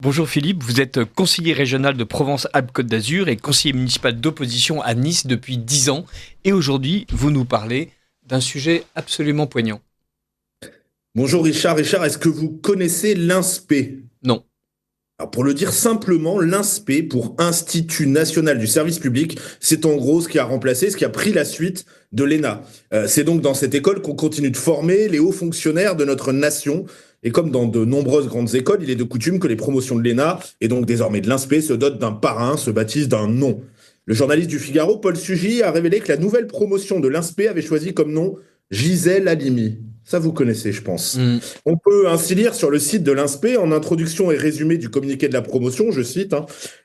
Bonjour Philippe, vous êtes conseiller régional de Provence-Alpes-Côte d'Azur et conseiller municipal d'opposition à Nice depuis 10 ans. Et aujourd'hui, vous nous parlez d'un sujet absolument poignant. Bonjour Richard. Richard, est-ce que vous connaissez l'INSPE? Non. Alors pour le dire simplement, l'INSPE, pour Institut National du Service Public, c'est en gros ce qui a remplacé, ce qui a pris la suite de l'ENA. C'est donc dans cette école qu'on continue de former les hauts fonctionnaires de notre nation. Et comme dans de nombreuses grandes écoles, il est de coutume que les promotions de l'ENA, et donc désormais de l'INSPE, se dotent d'un parrain, se baptisent d'un nom. Le journaliste du Figaro, Paul Sugy, a révélé que la nouvelle promotion de l'INSPE avait choisi comme nom Gisèle Halimi. Ça, vous connaissez, je pense. Hmm. On peut ainsi lire sur le site de l'INSPE, en introduction et résumé du communiqué de la promotion, je cite,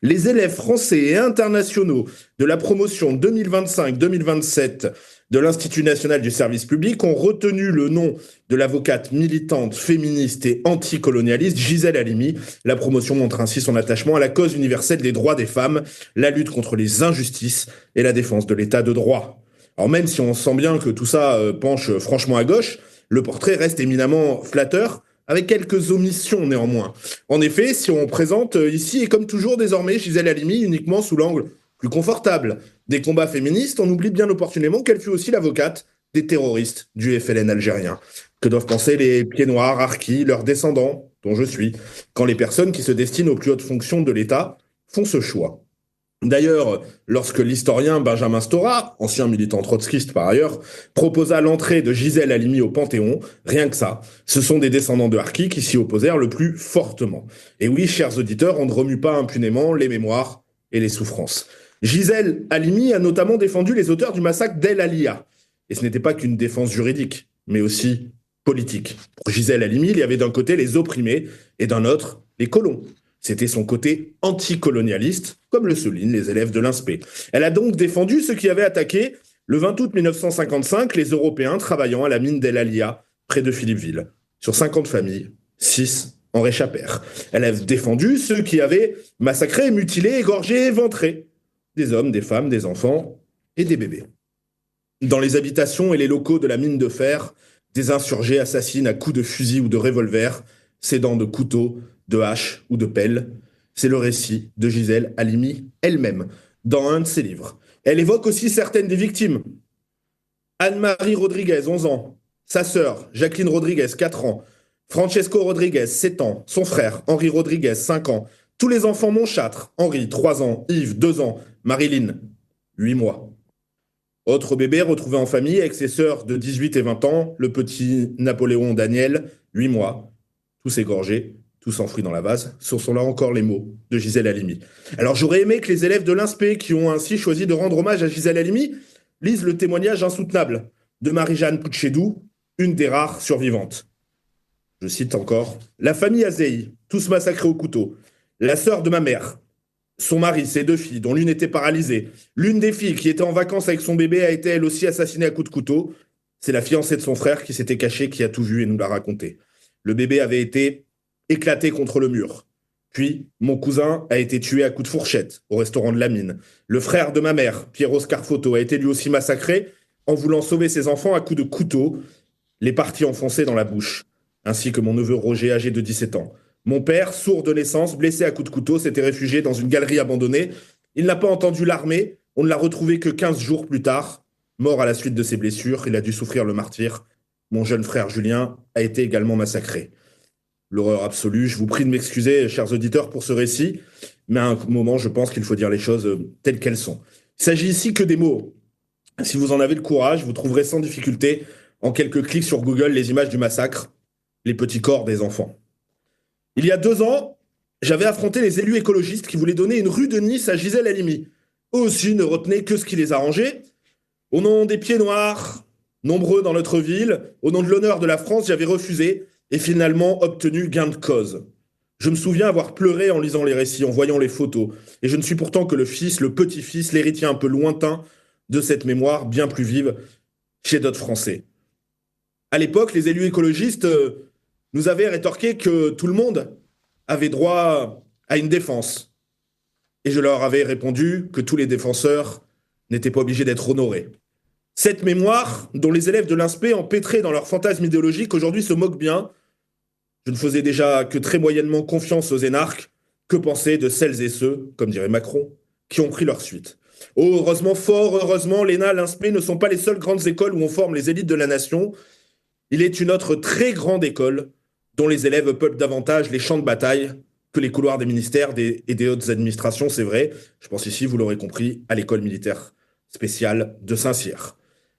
les élèves français et internationaux de la promotion 2025-2027 de l'Institut national du service public ont retenu le nom de l'avocate militante, féministe et anticolonialiste Gisèle Halimi. La promotion montre ainsi son attachement à la cause universelle des droits des femmes, la lutte contre les injustices et la défense de l'état de droit. Alors même si on sent bien que tout ça penche franchement à gauche, le portrait reste éminemment flatteur, avec quelques omissions néanmoins. En effet, si on présente ici, et comme toujours désormais, Gisèle Halimi uniquement sous l'angle plus confortable des combats féministes, on oublie bien opportunément qu'elle fut aussi l'avocate des terroristes du FLN algérien. Que doivent penser les pieds noirs, harkis, leurs descendants, dont je suis, quand les personnes qui se destinent aux plus hautes fonctions de l'État font ce choix? D'ailleurs, lorsque l'historien Benjamin Stora, ancien militant trotskiste par ailleurs, proposa l'entrée de Gisèle Halimi au Panthéon, rien que ça, ce sont des descendants de Harki qui s'y opposèrent le plus fortement. Et oui, chers auditeurs, on ne remue pas impunément les mémoires et les souffrances. Gisèle Halimi a notamment défendu les auteurs du massacre d'El Alia. Et ce n'était pas qu'une défense juridique, mais aussi politique. Pour Gisèle Halimi, il y avait d'un côté les opprimés et d'un autre les colons. C'était son côté anticolonialiste, comme le soulignent les élèves de l'INSPE. Elle a donc défendu ceux qui avaient attaqué le 20 août 1955 les Européens travaillant à la mine d'El Alia, près de Philippeville. Sur 50 familles, 6 en réchappèrent. Elle a défendu ceux qui avaient massacré, mutilé, égorgé, éventré des hommes, des femmes, des enfants et des bébés. Dans les habitations et les locaux de la mine de fer, des insurgés assassinent à coups de fusil ou de revolver, s'aidant de couteaux, de haches ou de pelles. C'est le récit de Gisèle Halimi elle-même, dans un de ses livres. Elle évoque aussi certaines des victimes. Anne-Marie Rodriguez, 11 ans. Sa sœur, Jacqueline Rodriguez, 4 ans. Francesco Rodriguez, 7 ans. Son frère, Henri Rodriguez, 5 ans. Tous les enfants Montchâtre. Henri, 3 ans. Yves, 2 ans. Marilyn, 8 mois. Autre bébé retrouvé en famille avec ses sœurs de 18 et 20 ans, le petit Napoléon Daniel, 8 mois, tous égorgés, tous enfouis dans la vase. Ce sont là encore les mots de Gisèle Halimi. Alors j'aurais aimé que les élèves de l'INSPE, qui ont ainsi choisi de rendre hommage à Gisèle Halimi, lisent le témoignage insoutenable de Marie-Jeanne Pouchedou, une des rares survivantes. Je cite encore: la famille Azei, tous massacrés au couteau. La sœur de ma mère, son mari, ses 2 filles, dont l'une était paralysée. L'une des filles qui était en vacances avec son bébé a été elle aussi assassinée à coups de couteau. C'est la fiancée de son frère qui s'était cachée, qui a tout vu et nous l'a raconté. Le bébé avait été éclaté contre le mur. Puis, mon cousin a été tué à coups de fourchette au restaurant de la mine. Le frère de ma mère, Piero Scarfoto, a été lui aussi massacré en voulant sauver ses enfants à coups de couteau, les parties enfoncées dans la bouche, ainsi que mon neveu Roger, âgé de 17 ans. Mon père, sourd de naissance, blessé à coups de couteau, s'était réfugié dans une galerie abandonnée. Il n'a pas entendu l'armée. On ne l'a retrouvé que 15 jours plus tard. Mort à la suite de ses blessures, il a dû souffrir le martyre. Mon jeune frère Julien a été également massacré. L'horreur absolue. Je vous prie de m'excuser, chers auditeurs, pour ce récit, mais à un moment, je pense qu'il faut dire les choses telles qu'elles sont. Il s'agit ici que des mots. Si vous en avez le courage, vous trouverez sans difficulté, en quelques clics sur Google, les images du massacre, les petits corps des enfants. Il y a 2 ans, j'avais affronté les élus écologistes qui voulaient donner une rue de Nice à Gisèle Halimi. Eux aussi ne retenaient que ce qui les arrangeait. Au nom des pieds noirs, nombreux dans notre ville, au nom de l'honneur de la France, j'avais refusé et finalement obtenu gain de cause. Je me souviens avoir pleuré en lisant les récits, en voyant les photos. Et je ne suis pourtant que le fils, le petit-fils, l'héritier un peu lointain de cette mémoire bien plus vive chez d'autres Français. À l'époque, les élus écologistes nous avaient rétorqué que tout le monde avait droit à une défense. Et je leur avais répondu que tous les défenseurs n'étaient pas obligés d'être honorés. Cette mémoire, dont les élèves de l'INSPE, empêtrés dans leur fantasme idéologique, aujourd'hui se moquent bien. Je ne faisais déjà que très moyennement confiance aux énarques. Que penser de celles et ceux, comme dirait Macron, qui ont pris leur suite? Oh, heureusement, fort heureusement, l'ENA, l'INSPE ne sont pas les seules grandes écoles où on forme les élites de la nation. Il est une autre très grande école dont les élèves peuplent davantage les champs de bataille que les couloirs des ministères et des hautes administrations, c'est vrai. Je pense ici, vous l'aurez compris, à l'école militaire spéciale de Saint-Cyr.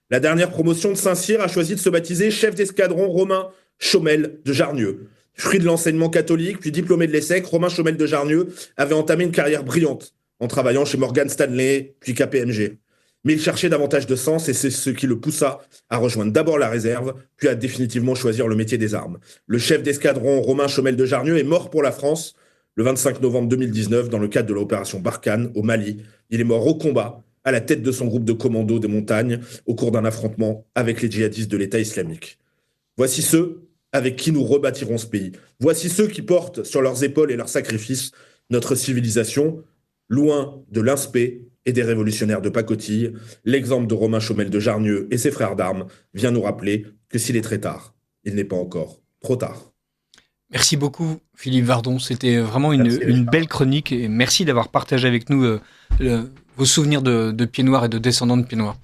La dernière promotion de Saint-Cyr a choisi de se baptiser chef d'escadron Romain Chaumel de Jarnieux. Fruit de l'enseignement catholique, puis diplômé de l'ESSEC, Romain Chaumel de Jarnieux avait entamé une carrière brillante en travaillant chez Morgan Stanley, puis KPMG. Mais il cherchait davantage de sens et c'est ce qui le poussa à rejoindre d'abord la réserve, puis à définitivement choisir le métier des armes. Le chef d'escadron Romain Chaumel de Jarnieux est mort pour la France le 25 novembre 2019 dans le cadre de l'opération Barkhane au Mali. Il est mort au combat à la tête de son groupe de commandos des montagnes au cours d'un affrontement avec les djihadistes de l'État islamique. Voici ceux avec qui nous rebâtirons ce pays. Voici ceux qui portent sur leurs épaules et leurs sacrifices notre civilisation, loin de l'INSPE et des révolutionnaires de pacotille. L'exemple de Romain Chaumel de Jarnieux et ses frères d'armes vient nous rappeler que s'il est très tard, il n'est pas encore trop tard. Merci beaucoup, Philippe Vardon. C'était vraiment une belle chronique et merci d'avoir partagé avec nous vos souvenirs de Pieds Noirs et de descendants de Pieds Noirs.